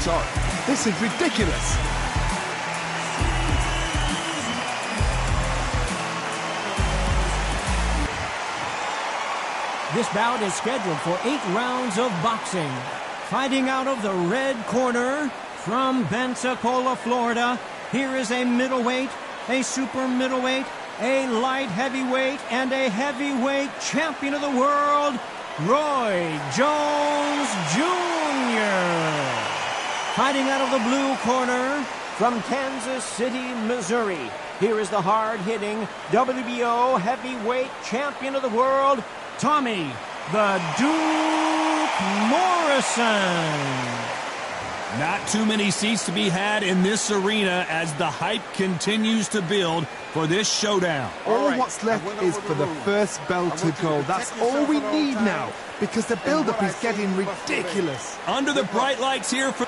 Top. This is ridiculous. This bout is scheduled for 8 rounds of boxing. Fighting out of the red corner from Pensacola, Florida, here is a middleweight, a super middleweight, a light heavyweight, and a heavyweight champion of the world, Roy Jones Jr. Fighting out of the blue corner from Kansas City, Missouri, here is the hard-hitting WBO heavyweight champion of the world, Tommy the Duke Morrison. Not too many seats to be had in this arena as the hype continues to build for this showdown. All what's left is for the first bell to go. That's all we need now, because the build-up is getting ridiculous. Under the bright lights here for...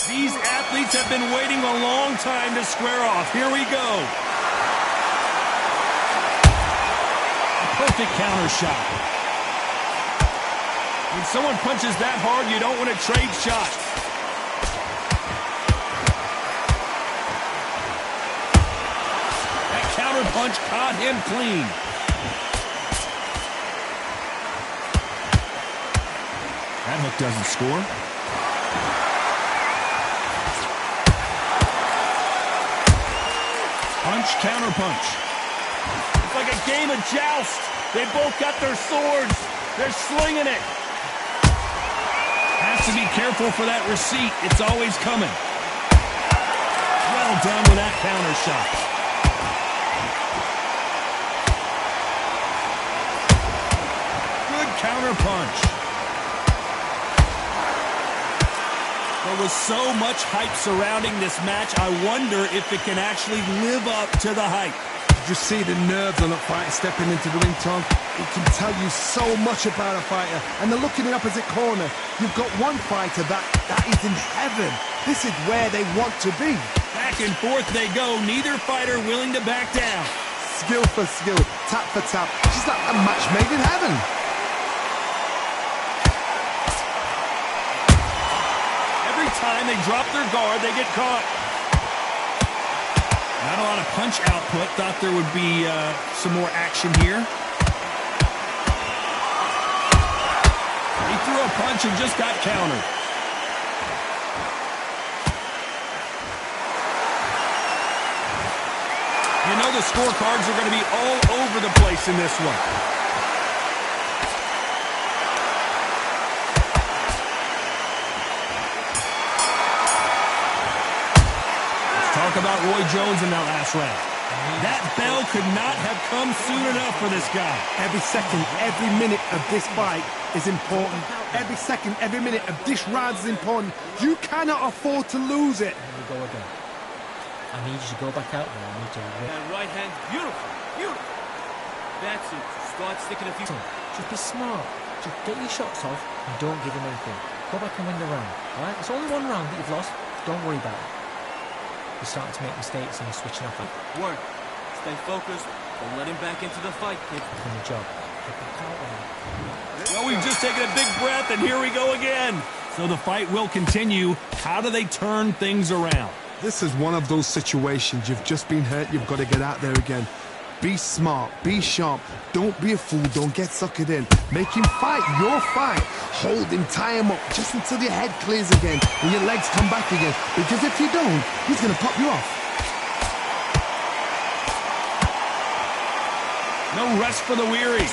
These athletes have been waiting a long time to square off. Here we go. Perfect counter shot. When someone punches that hard, you don't want to trade shots. That counter punch caught him clean. That hook doesn't score. Punch, counter punch. It's like a game of joust. They both got their swords. They're slinging it. Has to be careful for that receipt. It's always coming. Well done with that counter shot. Good counter punch. There was so much hype surrounding this match, I wonder if it can actually live up to the hype. You see the nerves on that fighter stepping into the ring, Tom. It can tell you so much about a fighter. And the look in the opposite corner, you've got one fighter that is in heaven. This is where they want to be. Back and forth they go, neither fighter willing to back down. Skill for skill, tap for tap. Just like a match made in heaven. Every time they drop their guard, they get caught. Not a lot of punch output. Thought there would be some more action here. He threw a punch and just got countered. You know the scorecards are going to be all over the place in this one. Talk about Roy Jones in that last round. That bell could not have come soon enough for this guy. Every second, every minute of this fight is important. Every second, every minute of this round is important. You cannot afford to lose it. Here we go again. I need you to go back out there. I need to... That right hand, beautiful, beautiful. That's it. Start sticking a few... Just be smart. Just get your shots off and don't give him anything. Go back and win the round, alright? It's only one round that you've lost. Don't worry about it. You're starting to make mistakes and you're switching off. Work. Stay focused. Don't let him back into the fight, kid. Good job. Get back out there. Well, we've just taken a big breath, and here we go again. So the fight will continue. How do they turn things around? This is one of those situations. You've just been hurt. You've got to get out there again. Be smart. Be sharp. Don't be a fool. Don't get suckered in. Make him fight your fight. Hold him, tie him up just until your head clears again and your legs come back again. Because if you don't, he's going to pop you off. No rest for the weary.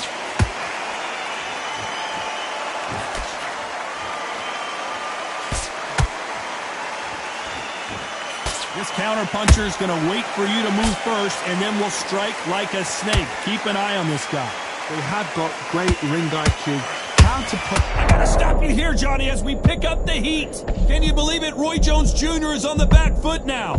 This counter-puncher is going to wait for you to move first, and then will strike like a snake. Keep an eye on this guy. They have got great ring IQ. I gotta stop you here, Johnny, as we pick up the heat. Can you believe it? Roy Jones Jr. is on the back foot now.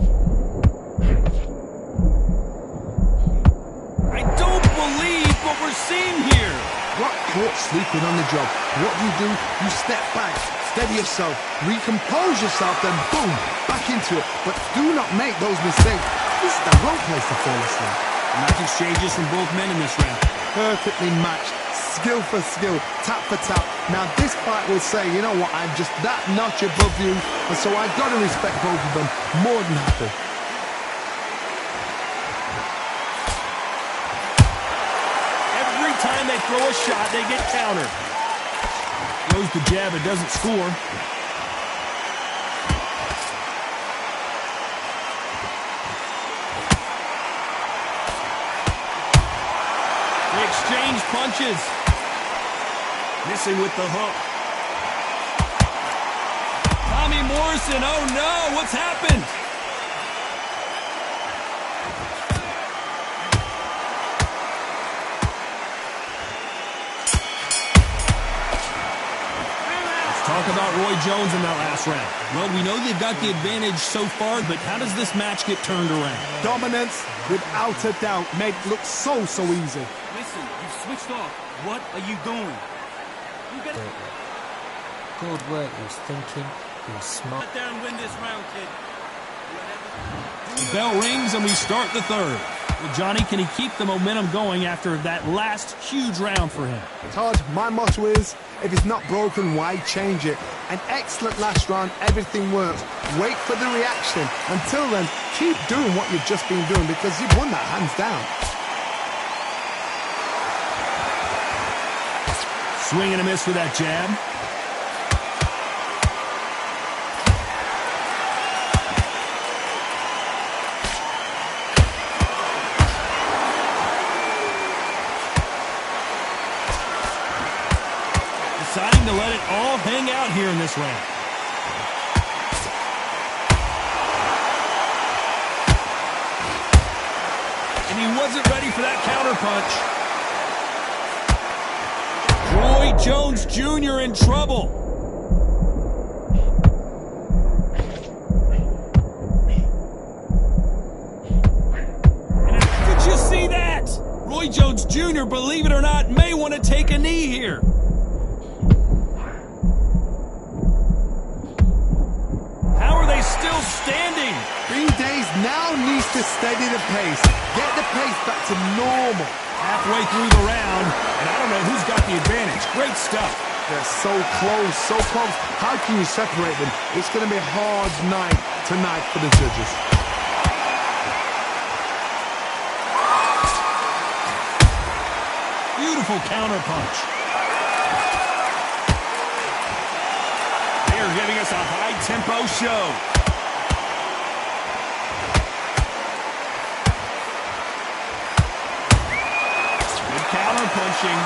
I don't believe what we're seeing here. Got caught sleeping on the job. What do? You step back, steady yourself, recompose yourself, then boom, back into it. But do not make those mistakes. This is the wrong place to fall asleep. Nice exchanges from both men in this round. perfectly matched. Skill for skill, tap for tap. Now this fight will say, you know what, I'm just that notch above you, and so I've got to respect both of them. More than happy. Every time they throw a shot, they get countered. Throws the jab, it doesn't score. They exchange punches. Missing with the hook. Tommy Morrison, oh no, what's happened? Talk about Roy Jones in that last round. Well, we know they've got the advantage so far, but how does this match get turned around? Dominance, without a doubt, made it look so easy. Listen, you've switched off. What are you doing? You gotta Good work. He was thinking. He was smart. get there and win this round, kid. The bell rings and we start the third. Well, Johnny, can he keep the momentum going after that last huge round for him? Todd, my motto is, if it's not broken, why change it? An excellent last round, everything works. Wait for the reaction. Until then, keep doing what you've just been doing because you've won that hands down. Swing and a miss with that jab. Deciding to let it all hang out here in this round. And he wasn't ready for that counter punch. Roy Jones Jr. in trouble. Did you see that? Roy Jones Jr., believe it or not, may want to take a knee here. How are they still standing? Green Days now needs to steady the pace. Get the pace back to normal. Halfway through the round, and I don't know who's got the advantage. Great stuff. They're so close, so close. How can you separate them? It's going to be a hard night tonight for the judges. Beautiful counter punch. They are giving us a high-tempo show. Good counter punching.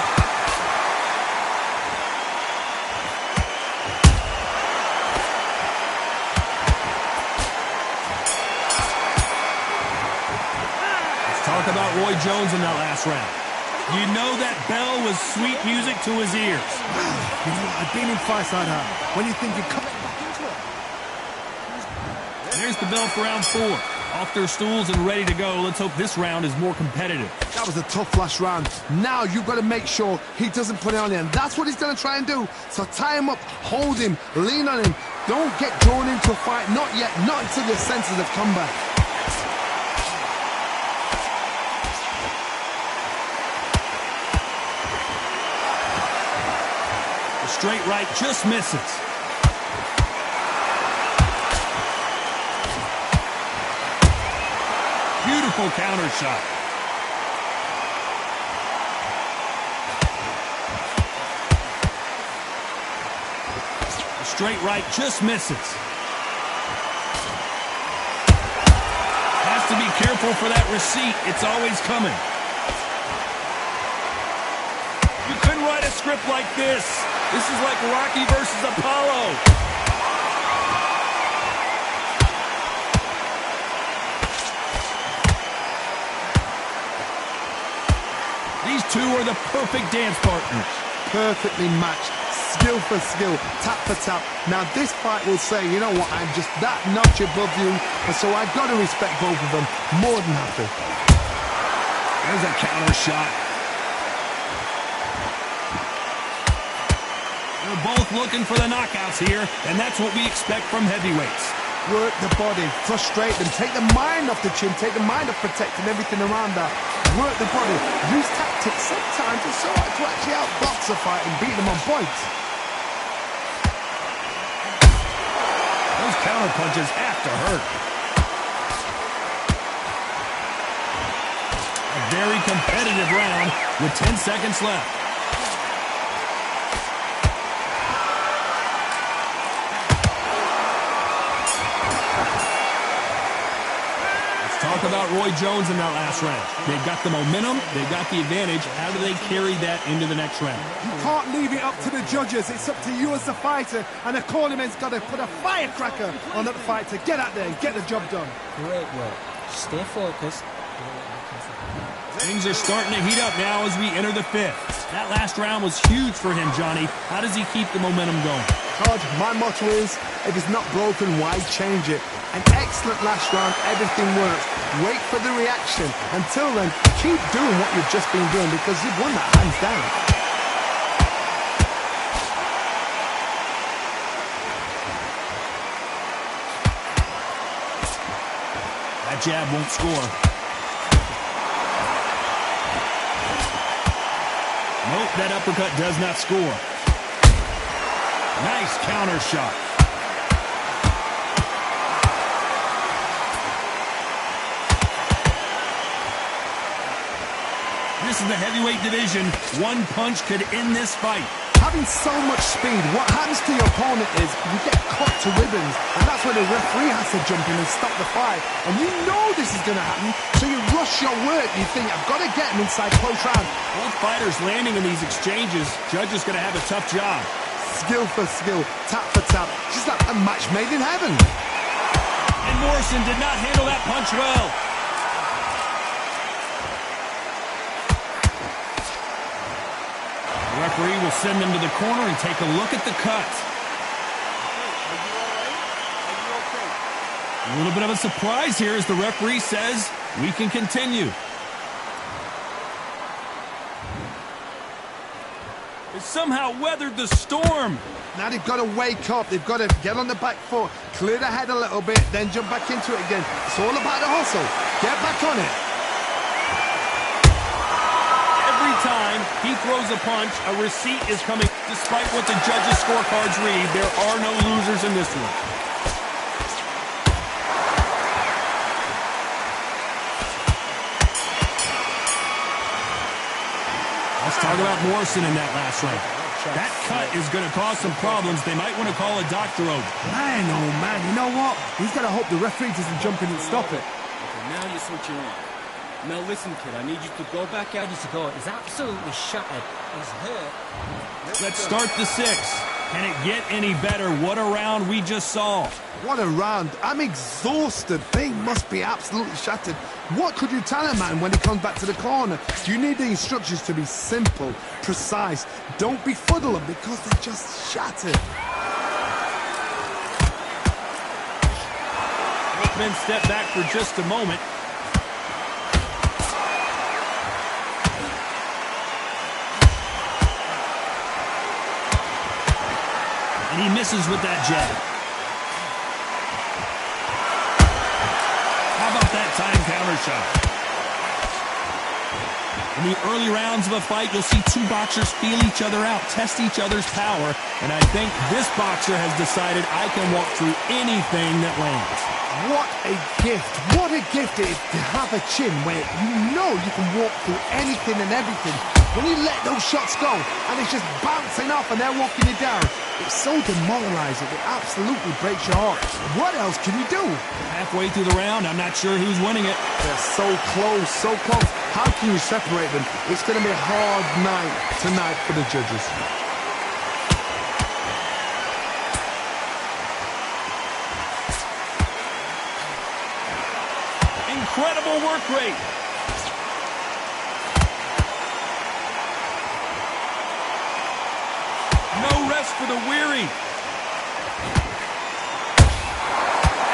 Let's talk about Roy Jones in that last round. You know that bell was sweet music to his ears. You know, I've been in fights like that. When you think you're coming back into it. There's the bell for round 4. Off their stools and ready to go. Let's hope this round is more competitive. That was a tough last round. Now you've got to make sure he doesn't put it on him. That's what he's going to try and do. So tie him up, hold him, lean on him. Don't get drawn into a fight. Not yet. Not until your senses have come back. The straight right just misses. Beautiful counter shot. The straight right just misses. Has to be careful for that receipt. It's always coming. You couldn't write a script like this. This is like Rocky versus Apollo. These two are the perfect dance partners. Perfectly matched. Skill for skill. Tap for tap. Now this fight will say, you know what, I'm just that notch above you. And so I've got to respect both of them. More than happy. There's a counter shot. They're both looking for the knockouts here, and that's what we expect from heavyweights. Work the body, frustrate them, take the mind off the chin, take the mind off protecting everything around that. Work the body, use tactics. Sometimes it's so hard to actually outbox a fight and beat them on points. Those counter punches have to hurt. A very competitive round with 10 seconds left. Talk about Roy Jones in that last round. They've got the momentum, they've got the advantage. How do they carry that into the next round? You can't leave it up to the judges. It's up to you as the fighter, and the cornerman's got to put a firecracker on that fight to get out there and get the job done. Great work. Stay focused. Things are starting to heat up now as we enter the fifth. That last round was huge for him, Johnny. How does he keep the momentum going? Todd, my motto is, if it's not broken, why change it? An excellent last round, everything works. Wait for the reaction. Until then, keep doing what you've just been doing because you've won that hands down. That jab won't score. Nope, that uppercut does not score. Nice counter shot. This is the heavyweight division. One punch could end this fight. Having so much speed, what happens to your opponent is you get cut to ribbons, and that's when the referee has to jump in and stop the fight. And you know this is going to happen, so you rush your work. You think, I've got to get him inside close round. Both fighters landing in these exchanges. Judge is going to have a tough job. Skill for skill, tap for tap, just like a match made in heaven. And Morrison did not handle that punch well. The referee will send them to the corner and take a look at the cut. A little bit of a surprise here as the referee says we can continue. They somehow weathered the storm. Now they've got to wake up. They've got to get on the back foot, clear the head a little bit, then jump back into it again. It's all about the hustle. Get back on it. Every time he throws a punch, a receipt is coming. Despite what the judges' scorecards read, there are no losers in this one. Let's talk about Morrison in that last round. That cut is going to cause some problems. They might want to call a doctor over. Man, oh man, you know what? He's got to hope the referee doesn't jump in and stop it. Okay, now you're switching on. Now listen, kid, I need you to go back out. Ready to go. He's absolutely shattered. He's hurt. Let's start the sixth. Can it get any better? What a round we just saw. What a round. I'm exhausted. They must be absolutely shattered. What could you tell a man when he comes back to the corner? You need the instructions to be simple, precise. Don't befuddle them because they're just shattered. Both men step back for just a moment. And he misses with that jab. How about that time counter shot? In the early rounds of a fight, you'll see two boxers feel each other out, test each other's power, and I think this boxer has decided I can walk through anything that lands. What a gift. What a gift it is to have a chin where you know you can walk through anything and everything. When you let those shots go and it's just bouncing off and they're walking you down, it's so demoralizing. It absolutely breaks your heart. What else can you do? Halfway through the round, I'm not sure who's winning it. They're so close, so close. How can you separate them? It's going to be a hard night tonight for the judges. Incredible work rate. No rest for the weary.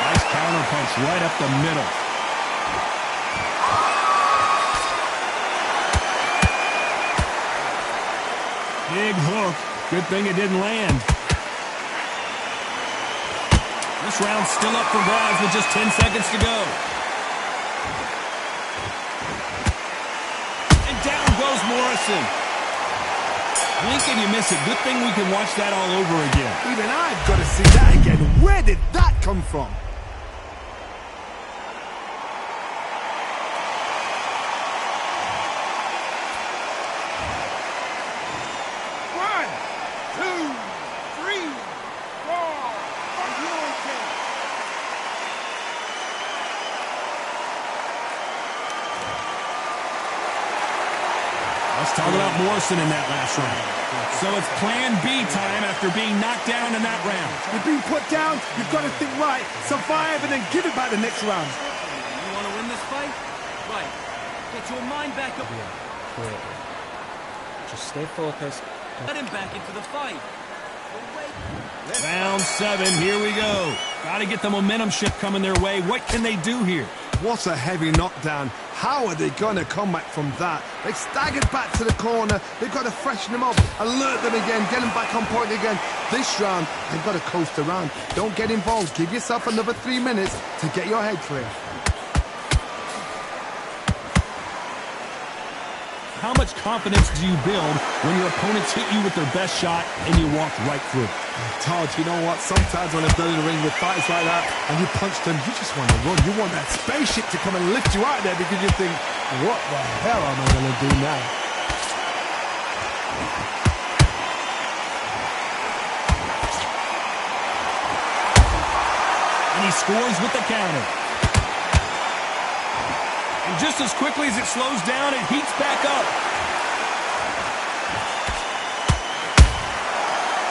Nice counter punch right up the middle. Big hook. Good thing it didn't land. This round's still up for grabs with just 10 seconds to go. And down goes Morrison. Blink and you miss it. Good thing we can watch that all over again. Even I've got to see that again. Where did that come from? Let's talk about Morrison in that last round. So it's plan B time after being knocked down in that round. You've been put down, you've got to think right, survive, and then give it back the next round. You want to win this fight? Right. Get your mind back up. Great. Just stay focused. Let him back into the fight. Round 7, here we go. Got to get the momentum shift coming their way. What can they do here? What a heavy knockdown. How are they going to come back from that? They staggered back to the corner. They've got to freshen them up, alert them again, get them back on point again. This round, they've got to coast around. Don't get involved. Give yourself another 3 minutes to get your head clear. How much confidence do you build when your opponents hit you with their best shot and you walk right through? Todd, you know what? Sometimes when I've done in the ring with fights like that and you punch them, you just want to run. You want that spaceship to come and lift you out there because you think, what the hell am I going to do now? And he scores with the counter. And just as quickly as it slows down, it heats back up.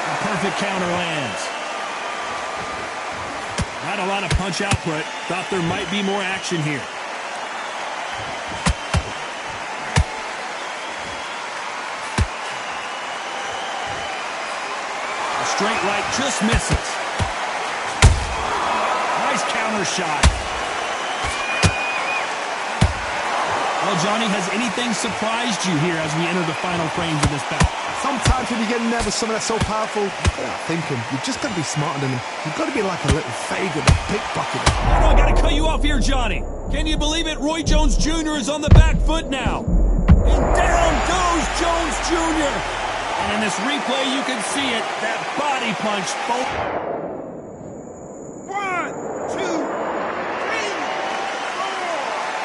A perfect counter lands. Not a lot of punch output. Thought there might be more action here. A straight right just misses. Nice counter shot. Well, Johnny, has anything surprised you here as we enter the final frames of this bout? Sometimes when you get nervous, something that's so powerful, you've got to think him. You've just got to be smarter than him. You've got to be like a little fade with a pickpocket. Oh, I got to cut you off here, Johnny. Can you believe it? Roy Jones Jr. is on the back foot now. And down goes Jones Jr. And in this replay, you can see it. That body punch. 1, 2, 3, 4,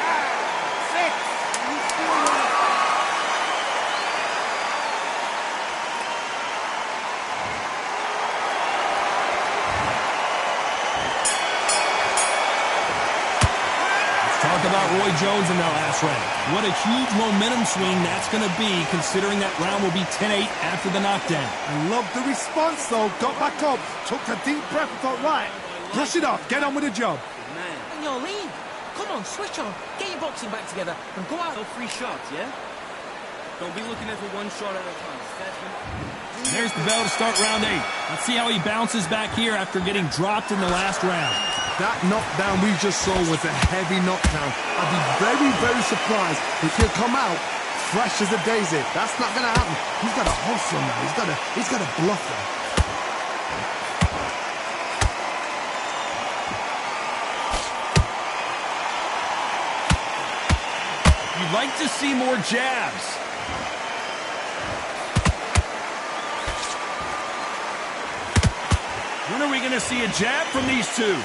5, 6. Talk about Roy Jones in that last round. What a huge momentum swing that's going to be, considering that round will be 10-8 after the knockdown. I love the response, though. Got back up, took a deep breath and thought, right, brush it off, get on with the job. Man. In your league. Come on, switch on. Get your boxing back together and go out. No free shots, yeah? Don't be looking at for one shot at a time. There's the bell to start round 8. Let's see how he bounces back here after getting dropped in the last round. That knockdown we just saw was a heavy knockdown. I'd be very, very surprised if he'll come out fresh as a daisy. That's not going to happen. He's got to hustle now. He's got to bluff him. You'd like to see more jabs. When are we going to see a jab from these two?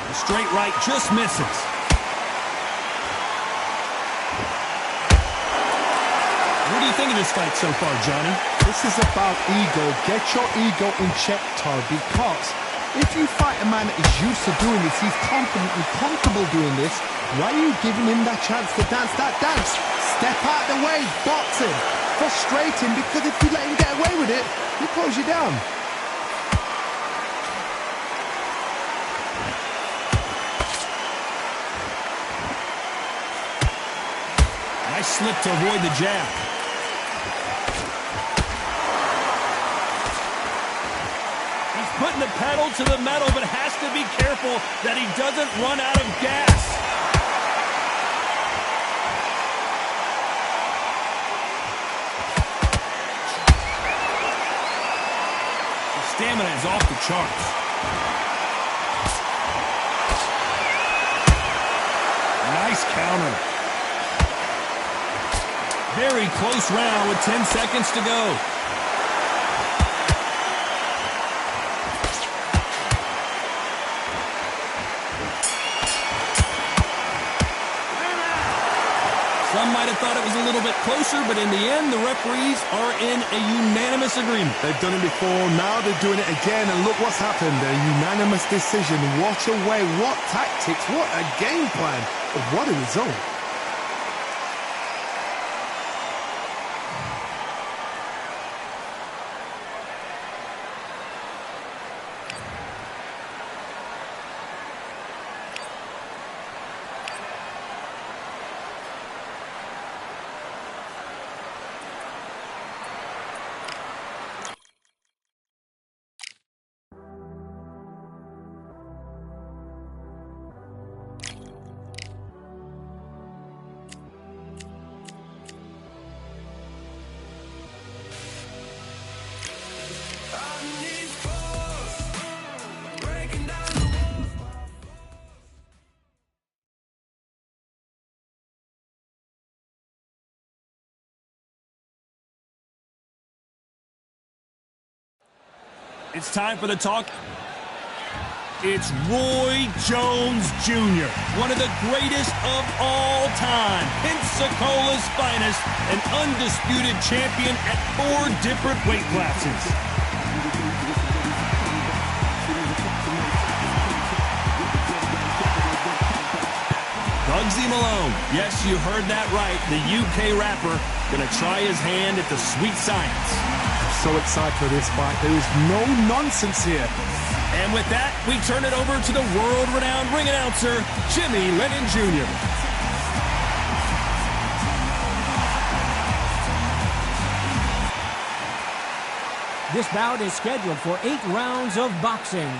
The straight right just misses. What do you think of this fight so far, Johnny? This is about ego. Get your ego in check, Todd, because if you fight a man that is used to doing this, he's confident and comfortable doing this, why are you giving him that chance to dance that dance? Step out the way, box him, frustrate him, because if you let him get away with it, he pulls you down. Nice slip to avoid the jab. He's putting the pedal to the metal, but has to be careful that he doesn't run out of gas. stamina is off the charts. Nice counter. Very close round with 10 seconds to go. Some might have thought it was a little bit closer, but in the end, the referees are in a unanimous agreement. They've done it before, now they're doing it again, and look what's happened. A unanimous decision. What a way, what tactics, what a game plan. What a result. It's time for the talk. It's Roy Jones Jr., one of the greatest of all time, Pensacola's finest, an undisputed champion at 4 different weight classes. Bugsy Malone, yes, you heard that right, the UK rapper, gonna try his hand at the sweet science. So excited for this fight. There is no nonsense here. And with that, we turn it over to the world-renowned ring announcer, Jimmy Lennon Jr. This bout is scheduled for 8 rounds of boxing.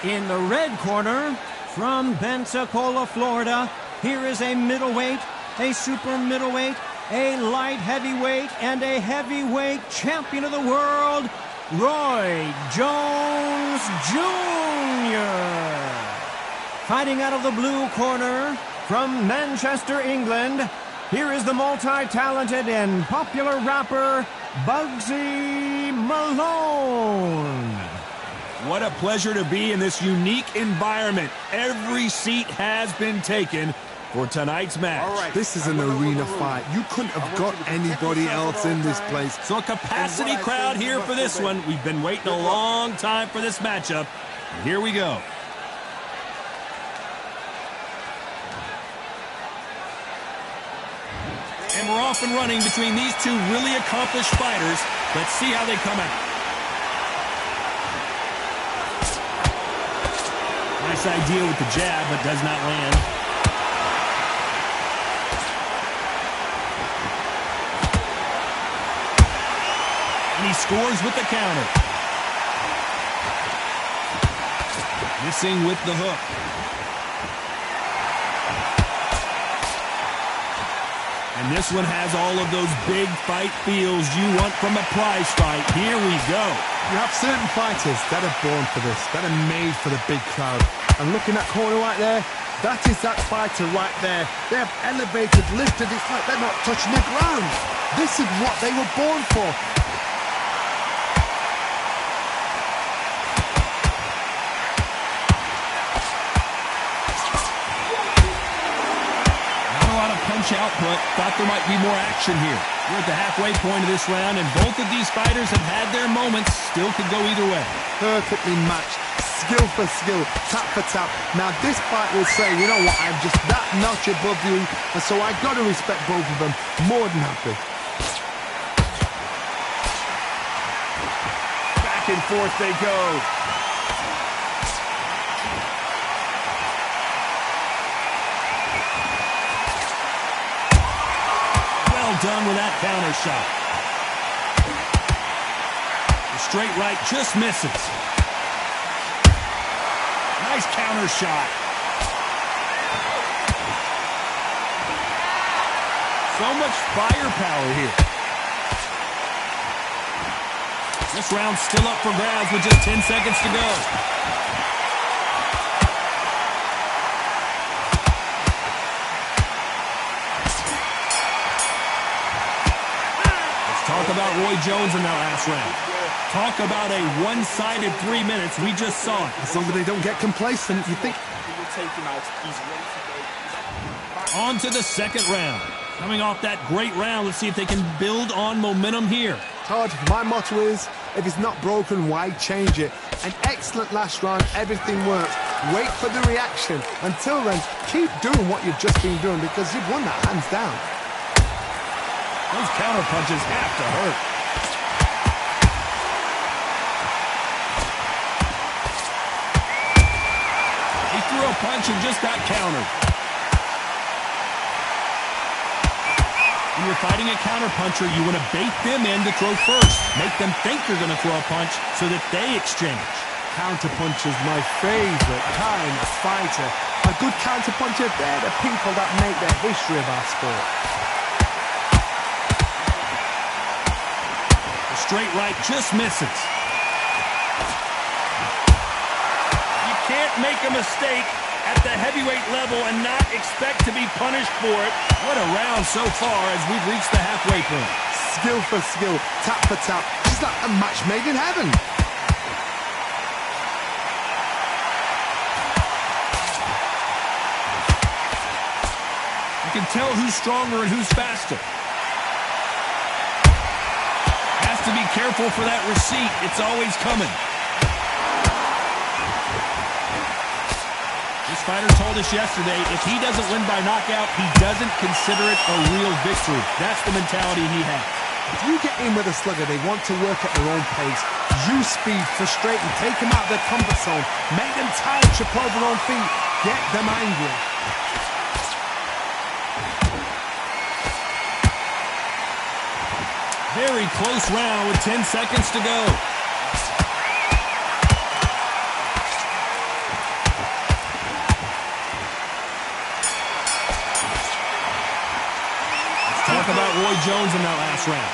In the red corner, from Pensacola, Florida, here is a middleweight, a super middleweight, a light heavyweight, and a heavyweight champion of the world, Roy Jones Jr. Fighting out of the blue corner, from Manchester, England, here is the multi-talented and popular rapper, Bugsy Malone. What a pleasure to be in this unique environment. Every seat has been taken for tonight's match. This is an arena fight. You couldn't have got anybody else in this place. So a capacity crowd here for this one. We've been waiting a long time for this matchup. And here we go. And we're off and running between these two really accomplished fighters. Let's see how they come out. Nice idea with the jab, but does not land. And he scores with the counter. Missing with the hook. And this one has all of those big fight feels you want from a prize fight. Here we go. You have certain fighters that are born for this, that are made for the big crowd. And looking at corner right there, that is that fighter right there. They have elevated, lifted, it's like they're not touching the ground. This is what they were born for. Punch output. Thought there might be more action here. We're at the halfway point of this round, and both of these fighters have had their moments. Still could go either way. Perfectly matched. Skill for skill. Tap for tap. Now this fight will say, you know what, I'm just that notch above you, and so I got to respect both of them. More than happy. Back and forth they go. Done with that counter shot. The straight right just misses. Nice counter shot. So much firepower here. This round's still up for grabs with just 10 seconds to go. Let's talk about Roy Jones in that last round. Talk about a one-sided 3 minutes. We just saw it. As long as they don't get complacent, you think... On to the second round. Coming off that great round, let's see if they can build on momentum here. Todd, my motto is, if it's not broken, why change it? An excellent last round, everything works. Wait for the reaction. Until then, keep doing what you've just been doing because you've won that hands down. Those counter punches have to hurt. He threw a punch and just got countered. When you're fighting a counterpuncher, you want to bait them in to throw first. Make them think you're going to throw a punch so that they exchange. Counterpuncher's my favorite kind of fighter. A good counterpuncher, they're the people that make the history of our sport. The straight right just misses. You can't make a mistake at the heavyweight level and not expect to be punished for it. What a round so far as we've reached the halfway point. Skill for skill, tap for tap. It's like a match made in heaven. You can tell who's stronger and who's faster. Has to be careful for that receipt. It's always coming. This fighter told us yesterday, if he doesn't win by knockout, he doesn't consider it a real victory. That's the mentality he has. If you get in with a slugger, they want to work at their own pace. Use speed, frustrate them, take them out of their comfort zone, make them tired, trip over their own feet, get them angry. Very close round with 10 seconds to go. Talk about Roy Jones in that last round.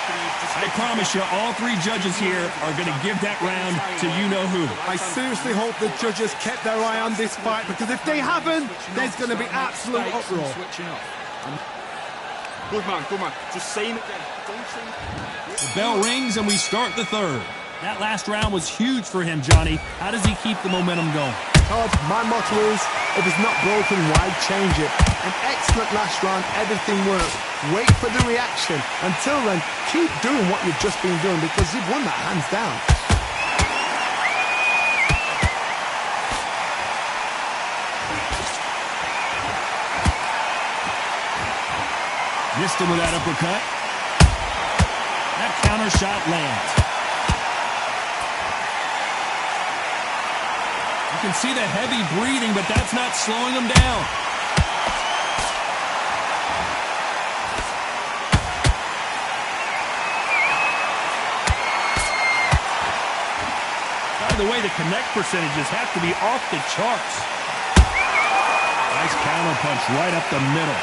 I promise you, all three judges here are going to give that round to you-know-who. I seriously hope the judges kept their eye on this fight, because if they haven't, there's going to be absolute uproar. Good man, good man. Just saying it again. Don't say it. The bell rings and we start the third. That last round was huge for him, Johnny. How does he keep the momentum going? Todd, my motto is, if it's not broken, why change it? An excellent last round, everything works. Wait for the reaction. Until then, keep doing what you've just been doing because you've won that hands down. Missed him with that uppercut. That counter shot lands. You can see the heavy breathing, but that's not slowing him down. By the way, the connect percentages have to be off the charts. Nice counter punch right up the middle.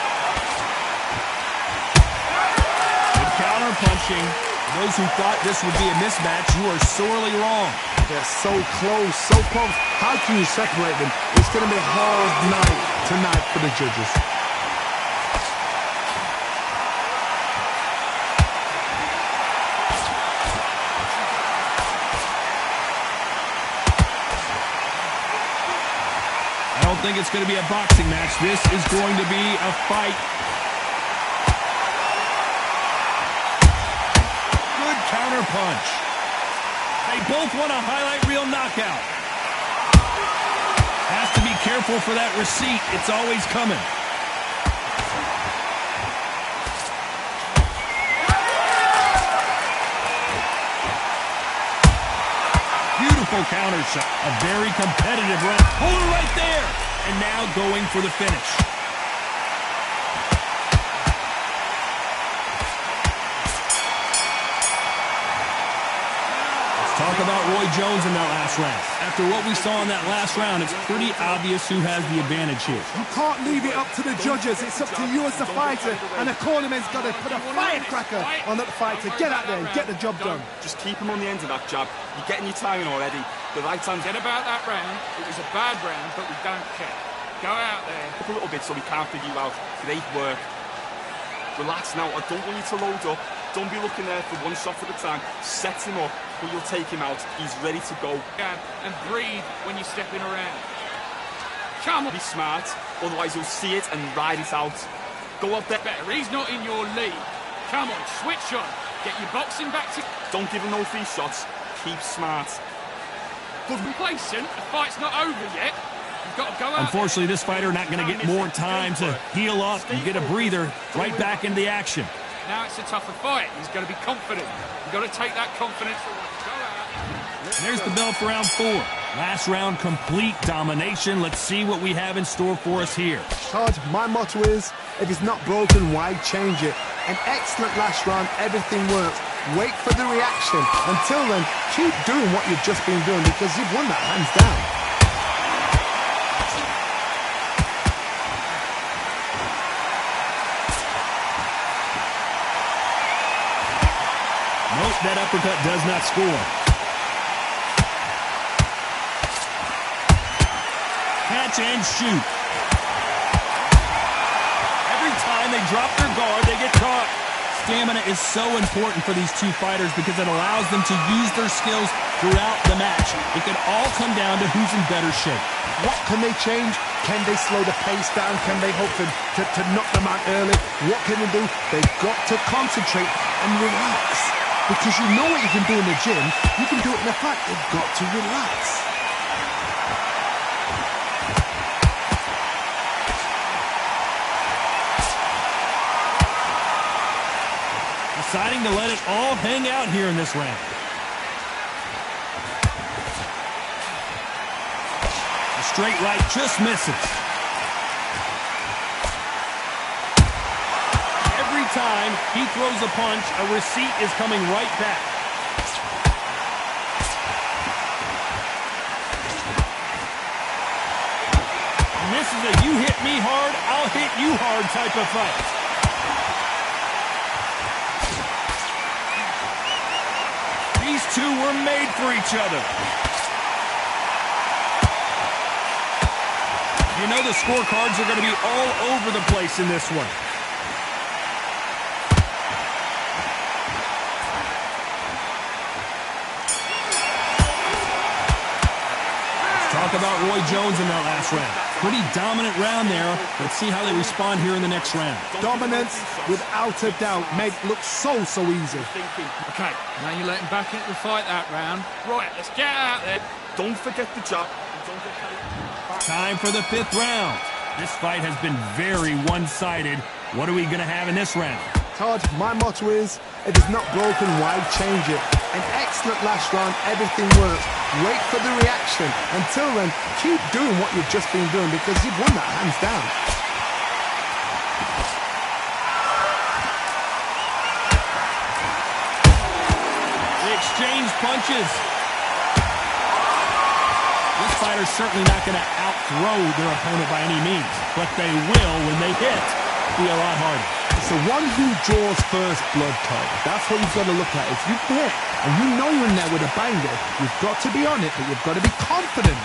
Good counter punching. For those who thought this would be a mismatch, you are sorely wrong. They're so close, so close. How can you separate them? It's going to be a hard night tonight for the judges. I don't think it's going to be a boxing match. This is going to be a fight. Good counter punch. They both want a highlight reel knockout. Has to be careful for that receipt. It's always coming. Beautiful counter shot. A very competitive round. Hold it right there. And now going for the finish. Talk about Roy Jones in that last round. After what we saw in that last round, it's pretty obvious who has the advantage here. You can't leave it up to the judges. It's up to you as the fighter, and the cornerman's got to put a firecracker on that fighter. Get out there and get the job done. Just keep him on the end of that jab. You're getting your timing already. The right hand. Forget about that round. It was a bad round, but we don't care. Go out there. Up a little bit so we can't figure you out. Great work. Relax now. I don't want you to load up. Don't be looking there for one shot at a time. Set him up, but you'll take him out. He's ready to go. And breathe when you're stepping around. Come on. Be smart, otherwise you'll see it and ride it out. Go out there. Better. He's not in your league. Come on, switch on. Get your boxing back to... Don't give him no free shots. Keep smart. Good. Complacent. The fight's not over yet. You've got to go out. Unfortunately, this fighter not going to get more time to heal up and get a breather right back into the action. Now it's a tougher fight. He's got to be confident. You've got to take that confidence. Go out. There's the bell for round 4. Last round, complete domination. Let's see what we have in store for us here. Todd, my motto is, if it's not broken, why change it? An excellent last round, everything works. Wait for the reaction. Until then, keep doing what you've just been doing because you've won that hands down. Nope, that uppercut does not score. Catch and shoot. Every time they drop their guard, they get caught. Stamina is so important for these two fighters because it allows them to use their skills throughout the match. It can all come down to who's in better shape. What can they change? Can they slow the pace down? Can they hope to knock them out early? What can they do? They've got to concentrate and relax. Because you know what you can do in the gym, you can do it in the fight. You've got to relax. Deciding to let it all hang out here in this round. The straight right just misses. Every time he throws a punch, a receipt is coming right back. And this is a you hit me hard, I'll hit you hard type of fight. These two were made for each other. You know the scorecards are going to be all over the place in this one. Talk about Roy Jones in that last round. Pretty dominant round there. Let's see how they respond here in the next round. Dominance, without a doubt, made look so easy. Okay, now you let him back into the fight that round. Right, let's get out there. Don't forget the jab. Don't get Time for the 5th round. This fight has been very one-sided. What are we going to have in this round? Todd, my motto is, if it's not broken, why change it? An excellent last round, everything works. Wait for the reaction. Until then, keep doing what you've just been doing because you've won that hands down. They exchange punches. This fighter's certainly not going to out-throw their opponent by any means, but they will, when they hit, be a lot harder. It's the one who draws first blood, Todd. That's what you've got to look at. If you hit and you know you're in there with a banger, you've got to be on it, but you've got to be confident.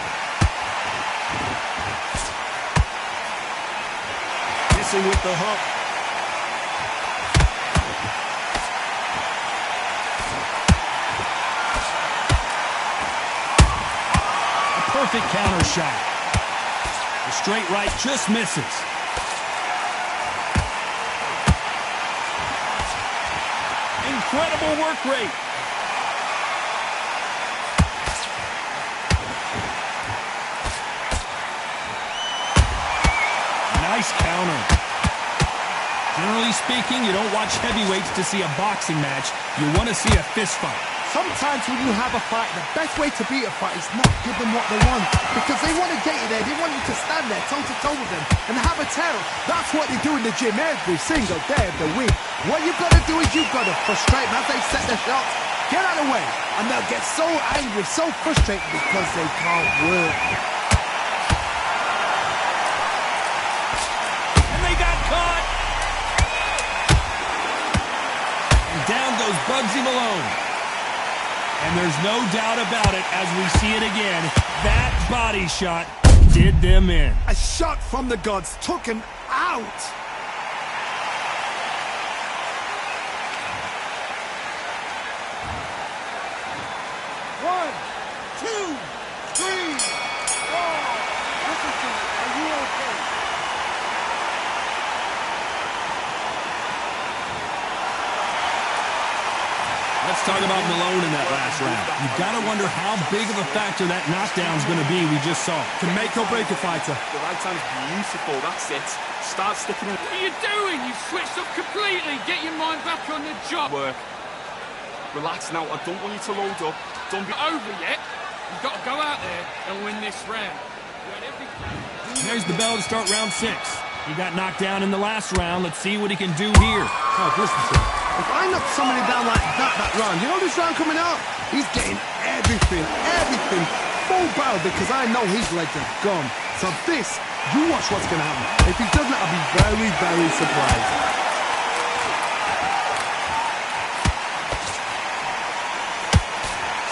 Missing with the hook. A perfect counter shot. The straight right just misses. Incredible work rate. Nice counter. Generally speaking, you don't watch heavyweights to see a boxing match. You want to see a fist fight. Sometimes when you have a fight, the best way to beat a fight is not give them what they want. Because they want to get you there. They want you to stand there toe-to-toe with them and have a terror. That's what they do in the gym every single day of the week. What you've got to do is you've got to frustrate them as they set their shots. Get out of the way. And they'll get so angry, so frustrated because they can't work. And they got caught. And down goes Bugsy Malone. And there's no doubt about it as we see it again. That body shot did them in. A shot from the gods took him out. One, two, three, four. Listen to me. Are you okay? Let's talk about Malone in that last round. You've got to wonder how big of a factor that knockdown's going to be we just saw. Can make or break a fighter. The right hand's beautiful, that's it. Start sticking in. What are you doing? You switched up completely. Get your mind back on the job. Work. Relax now, I don't want you to load up. Don't be Over yet. You've got to go out there and win this round. You had every... There's the bell to start round 6. He got knocked down in the last round. Let's see what he can do here. Oh, listen to me. If I knock somebody down like that round, you know this round coming out? He's getting everything full barrel because I know his legs are gone. So this, you watch what's going to happen. If he doesn't, I'll be very, very surprised.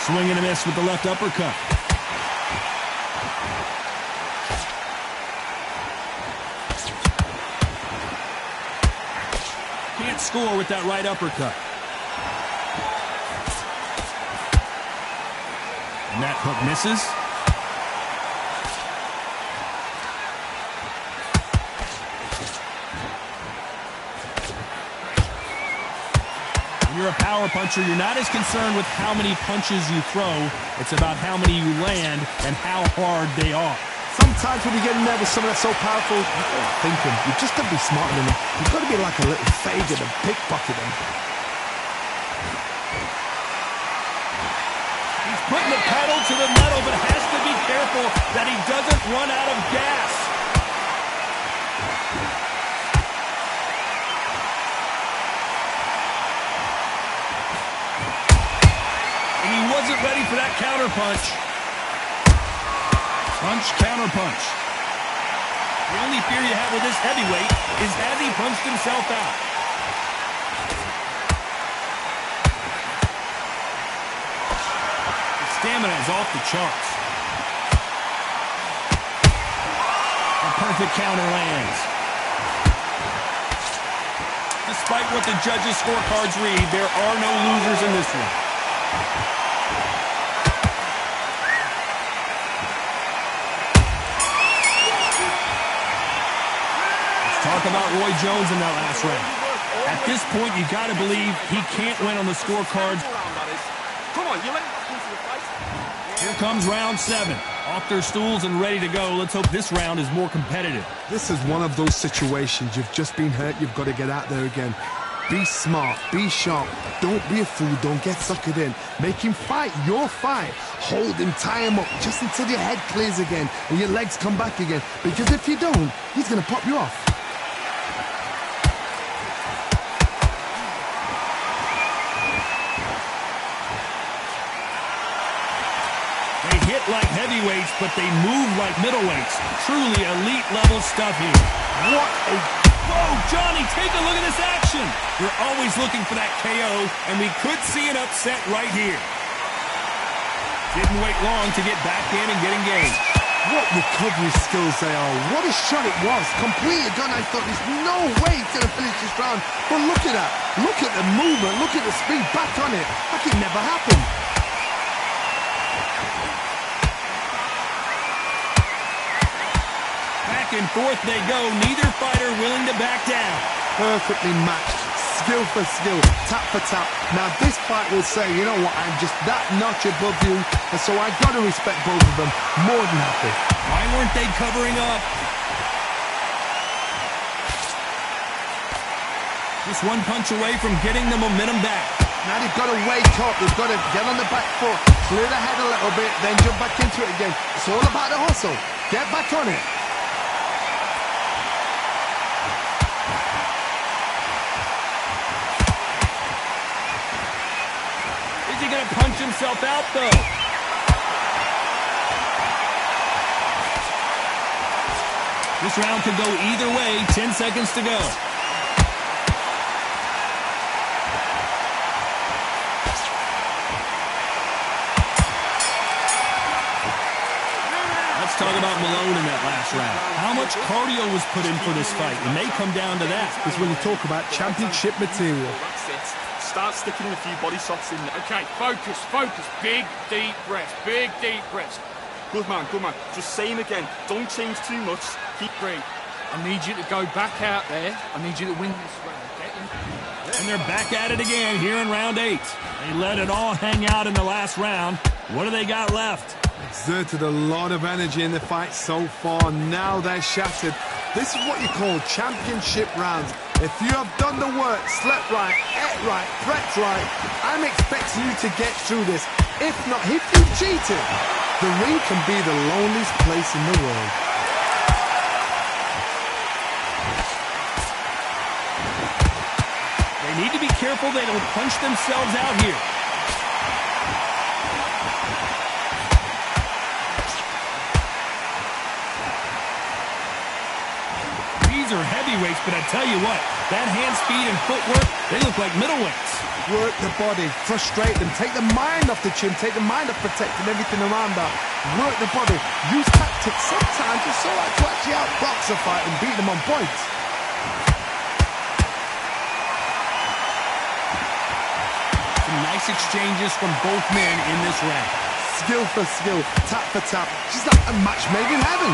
Swing and a miss with the left uppercut. Can't score with that right uppercut. And that hook misses. When you're a power puncher, you're not as concerned with how many punches you throw. It's about how many you land and how hard they are. Sometimes when you get in there with someone that's so powerful, you're thinking, you've just got to be smarter than them. You've got to be like a little faggot and pickpocket them. He's putting the pedal to the metal, but has to be careful that he doesn't run out of gas. And he wasn't ready for that counter punch. Punch, counter punch. The only fear you have with this heavyweight is has he punched himself out? His stamina is off the charts. A perfect counter lands. Despite what the judges' scorecards read, there are no losers in this one. Talk about Roy Jones in that last round. At this point, you got to believe he can't win on the scorecards. Come on, you let him into the fight. Here comes round 7. Off their stools and ready to go. Let's hope this round is more competitive. This is one of those situations. You've just been hurt. You've got to get out there again. Be smart. Be sharp. Don't be a fool. Don't get suckered in. Make him fight your fight. Hold him, tie him up just until your head clears again and your legs come back again. Because if you don't, he's going to pop you off. They hit like heavyweights, but they move like middleweights. Truly elite level stuff here. What a... Whoa, Johnny, take a look at this action. You're always looking for that KO, and we could see an upset right here. Didn't wait long to get back in and get engaged. What recovery skills they are. What a shot it was. Completely done. I thought there's no way he's going to finish this round. But look at that. Look at the movement. Look at the speed. Back on it. Like it never happened. Back and forth they go. Neither fighter willing to back down. Perfectly matched. Skill for skill. Tap for tap. Now this fight will say, you know what, I'm just that notch above you. And so I got to respect both of them. More than happy. Why weren't they covering up? Just one punch away from getting the momentum back. Now they've got to wake up. They've got to get on the back foot. Clear the head a little bit. Then jump back into it again. It's all about the hustle. Get back on it. Is he going to punch himself out, though? This round could go either way. 10 seconds to go. Let's talk about Malone in that last round. How much cardio was put in for this fight? It may come down to that. It's when you talk about championship material. That's it. Start sticking in a few body shots in there. Okay, focus, focus. Big, deep breaths. Big, deep breaths. Good man, good man. Just same again. Don't change too much. Keep Great. I need you to go back out there. I need you to win this round. Get in. And they're back at it again here in round 8. They let it all hang out in the last round. What do they got left? Exerted a lot of energy in the fight so far. Now they're shattered. This is what you call championship rounds. If you have done the work, slept right, ate right, prepped right, I'm expecting you to get through this. If not, if you cheated, the ring can be the loneliest place in the world. They need to be careful they don't punch themselves out here. These are heavyweights, but I tell you what, that hand speed and footwork, they look like middleweights. Work the body, frustrate them, take the mind off the chin, take the mind off protecting everything around that. Work the body, use tactics sometimes just so to actually outbox a fight and beat them on points. Some nice exchanges from both men in this round. Skill for skill, tap for tap. She's like a match made in heaven.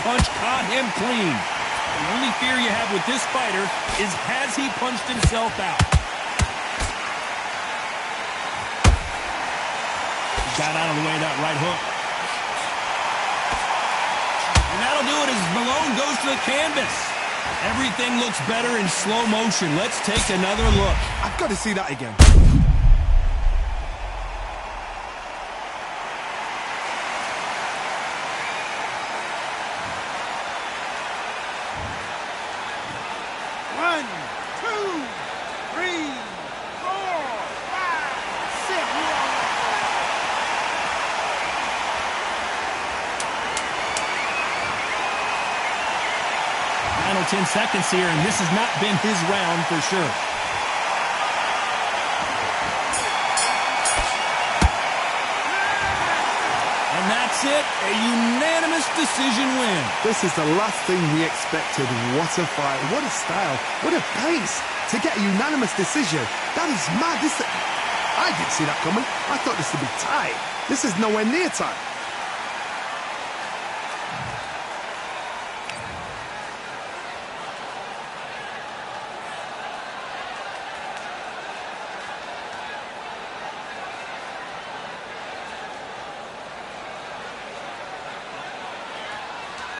Punch caught him clean. The only fear you have with this fighter is, has he punched himself out? He got out of the way of that right hook. And that'll do it as Malone goes to the canvas. Everything looks better in slow motion. Let's take another look. I've got to see that again. Final 10 seconds here, and this has not been his round for sure. And that's it, a unanimous decision win. This is the last thing we expected. What a fight, what a style, what a pace. To get a unanimous decision, that is mad. I didn't see that coming. I thought this would be tight. This is nowhere near tight.